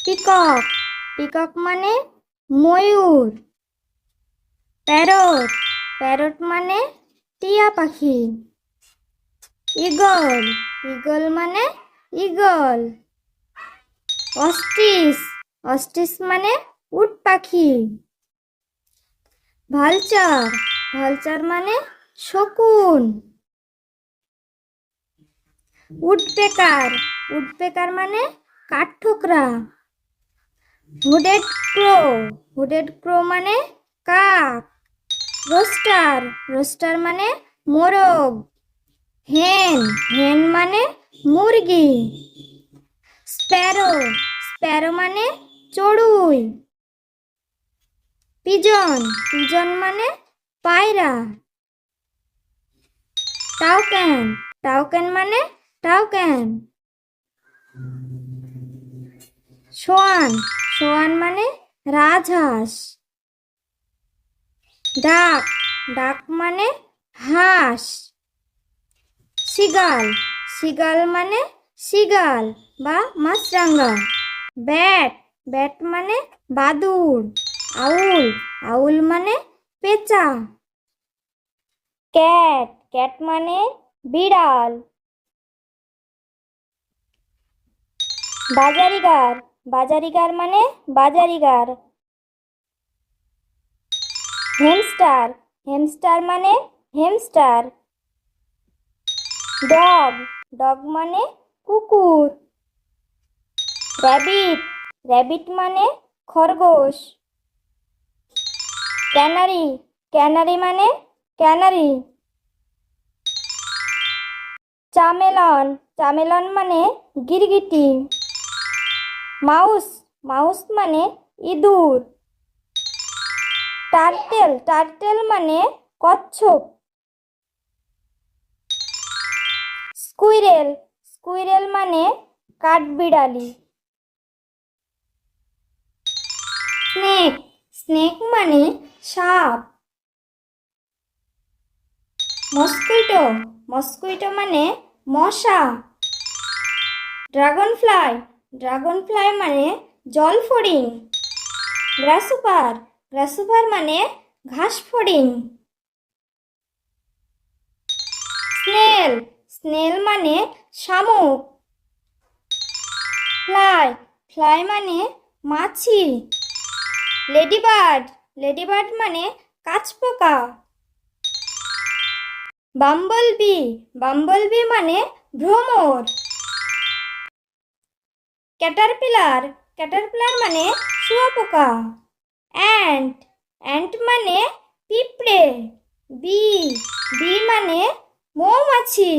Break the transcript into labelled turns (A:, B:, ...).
A: Peacock, peacock মানে ময়ূর। Parrot, parrot মানে টিয়া পাখি। ঈগল, ঈগল মানে ঈগল। অস্ট্রিচ, অস্ট্রিচ মানে উট পাখি। ভালচার, ভালচার মানে শকুন। উডপেকার, উডপেকার মানে কাঠঠোকরা। হুডেড ক্রো, হুডেড ক্রো মানে কাক। রোস্টার, রোস্টার মানে মোরগ। হেন, হেন মানে মুরগি। স্প্যারো, স্প্যারো মানে চড়ুই। পিজন, পিজন মানে পায়রা। টাউকেন, টাউকেন মানে টাউকেন। সোয়ান, সোয়ান মানে রাজহাঁস। ডাক, ডাক মানে হাঁস। সিগাল, সিগাল মানে সিগাল বা মাছরাঙা। ব্যাট, ব্যাট মানে বাদুড়। আউল, আউল মানে পেঁচা। ক্যাট, ক্যাট মানে বিড়াল। বাজারিগার, বাজারিগার মানে বাজারিগার। হেমস্টার, হেমস্টার মানে হেমস্টার। ডগ, ডগ মানে কুকুর। র্যাবিট, র্যাবিট মানে খরগোশ। ক্যানারি, ক্যানারি মানে ক্যানারি। চামেলন, চামেলন মানে গিরগিটি। মাউস, মাউস মানে ইঁদুর। টার্টেল, টার্টেল মানে কচ্ছপ। স্কুইরেল, স্কুইরেল মানে কাঠবিড়ালি। স্নেক, স্নেক মানে সাপ। মস্কুইটো, মস্কুইটো মানে মশা। ড্রাগন ফ্লাই, ড্রাগন ফ্লাই মানে জলফড়িং। গ্রাসহপার, গ্রাসহপার মানে ঘাস ফড়িং। স্নেল, স্নেল মানে শামুক। ফ্লাই, ফ্লাই মানে মাছি। লেডিবার্ড, লেডিবার্ড মানে কাঠপোকা। বাম্বলবি, বাম্বলবি মানে ভ্রমর। ক্যাটারপিলার, ক্যাটারপিলার মানে শুঁয়োপোকা। অ্যান্ট, অ্যান্ট মানে পিঁপড়ে। বি, বি মানে মৌমাছি।